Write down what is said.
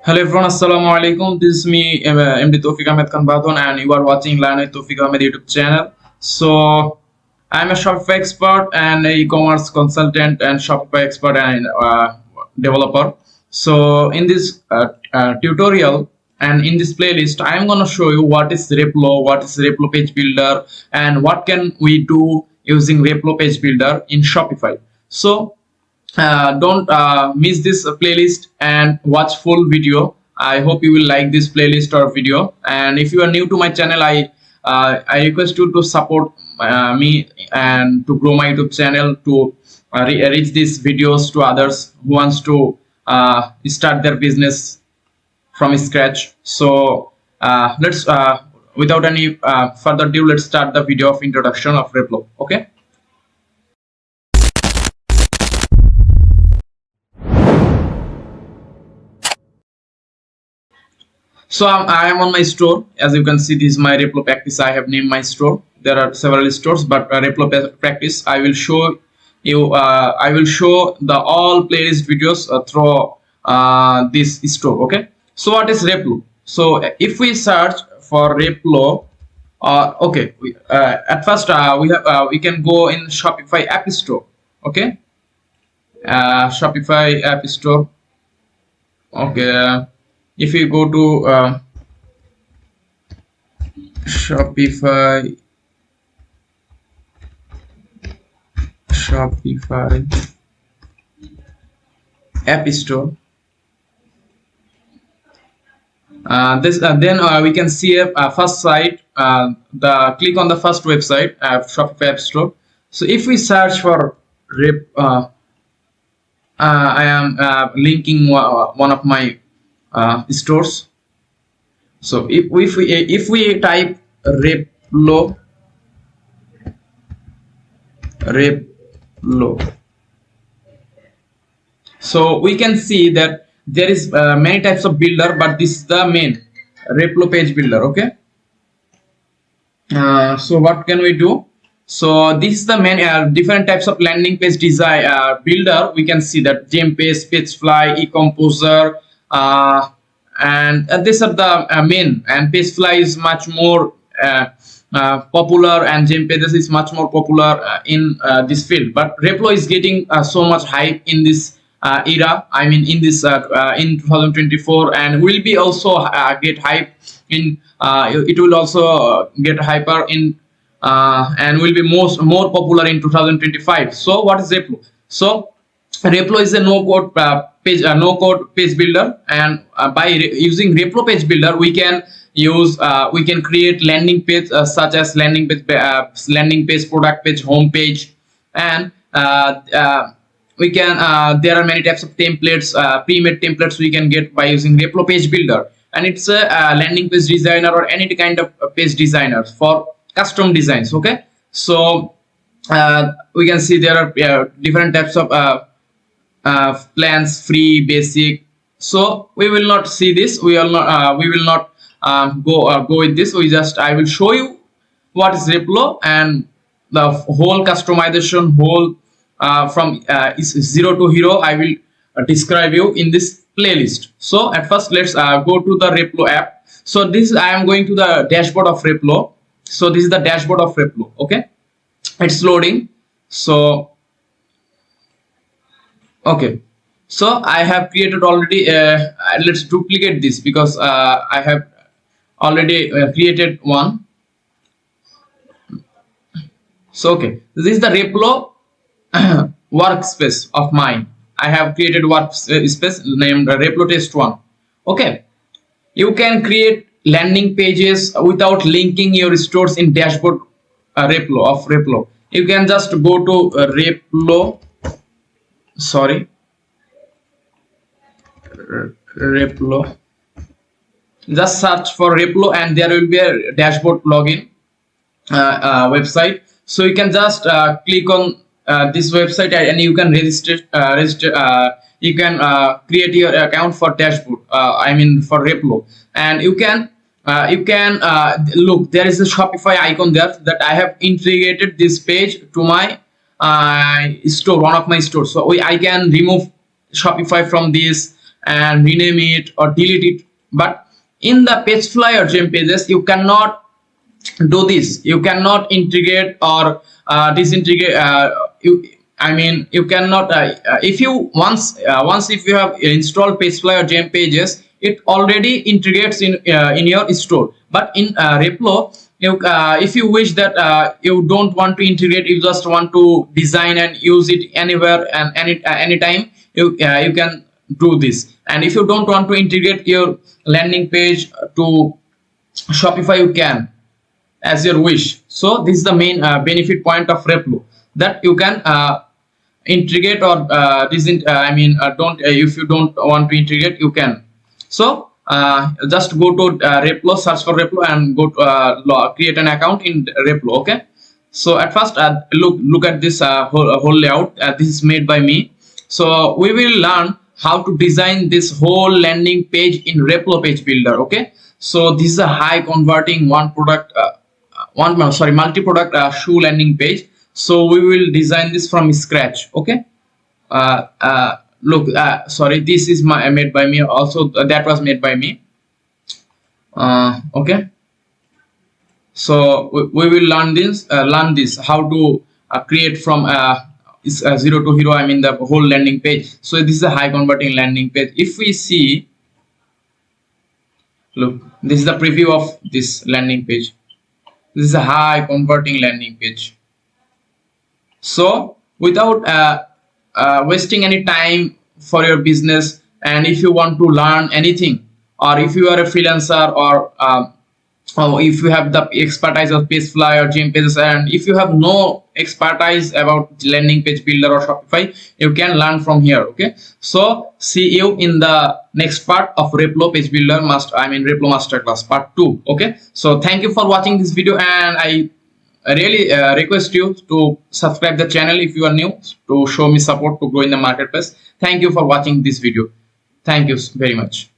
Hello everyone, Assalamu alaikum. This is me, MD Toufic Ahmed and you are watching Learn with Toufic Ahmed YouTube channel. So, I'm a Shopify expert and a e-commerce consultant and Shopify expert and developer. So, in this tutorial and in this playlist, I'm gonna show you what is Replo Page Builder, and what can we do using Replo Page Builder in Shopify. So, don't miss this playlist and watch full video. I hope you will like this playlist or video, and if you are new to my channel, I request you to support me and to grow my YouTube channel, to reach these videos to others who wants to start their business from scratch. So let's without any further ado, let's start the video of introduction of Replo. Okay. So I am on my store. As you can see, this is my Replo practice. I have named my store. There are several stores, but Replo practice, I will show you. I will show the all playlist videos through this store. Okay. So what is Replo? So if we search for Replo, at first we can go in Shopify App Store. Okay. Shopify App Store. Okay. If you go to Shopify App Store, then we can see a first site. Click on the first website, Shopify App Store. So if we search for I am linking one of my stores. So if we type Replo, so we can see that there is many types of builder, but this is the main Replo Page Builder. Okay. So what can we do? So this is the main different types of landing page design builder. We can see that Gempage, Pagefly, eComposer, and these are the main. And Pagefly is much more popular, and Gempages is much more popular in this field. But Replo is getting so much hype in this era. I mean, in this in 2024, and will be also get hype in. It will also get hyper in. And will be more popular in 2025. So what is Replo? So Replo is a no-code page builder, and by using Replo Page Builder, we can create landing page such as landing page, product page, home page, and we can there are many types of templates, pre-made templates we can get by using Replo Page Builder, and it's a landing page designer or any kind of page designer for custom designs. Okay. So we can see there are different types of plans, free, basic. So we will not see this. We will not go with this. I will show you what is Replo, and the whole customization, from zero to hero, I will describe you in this playlist. So at first, let's go to the Replo app. So I am going to the dashboard of Replo. So this is the dashboard of Replo. Okay, it's loading. So okay, so I have created already. Let's duplicate this because I have already created one. So okay, this is the Replo workspace of mine. I have created workspace named Replo Test 1. Okay, you can create landing pages without linking your stores in dashboard Replo. You can just go to Replo. Replo. Just search for Replo, and there will be a dashboard login website. So you can just click on this website, and you can register. You can create your account for dashboard. I mean for Replo, and you can look, there is a Shopify icon there that I have integrated this page to my store, one of my stores. So I can remove Shopify from this, and rename it or delete it. But in the Pagefly or Gem pages, you cannot do this. You cannot integrate or disintegrate. You cannot. If you once if you have installed Pagefly or Gem pages, it already integrates in your store. But in Replo, if you wish that you don't want to integrate, you just want to design and use it anywhere and anytime, you can do this. And if you don't want to integrate your landing page to Shopify, you can, as your wish. So this is the main benefit point of Replo, that you can integrate or don't if you don't want to integrate, you can. So just go to Replo, search for Replo, and go to create an account in Replo. Okay, so at first look at this whole layout. This is made by me. So we will learn how to design this whole landing page in Replo Page Builder. Okay, so this is a high converting multi-product shoe landing page. So we will design this from scratch. Okay, look, sorry, this is made by me. Also, that was made by me. Okay, so we will learn this how to create from zero to hero. I mean the whole landing page. So this is a high converting landing page. If we see, look, this is the preview of this landing page. This is a high converting landing page. So without wasting any time for your business, and if you want to learn anything, or if you are a freelancer, or if you have the expertise of Pagefly or Gem pages, and if you have no expertise about landing page builder or Shopify, you can learn from here. Okay, so see you in the next part of Replo Page Builder Replo Masterclass part 2. Okay, so thank you for watching this video, and I really request you to subscribe the channel if you are new, to show me support to grow in the marketplace. Thank you for watching this video. Thank you very much.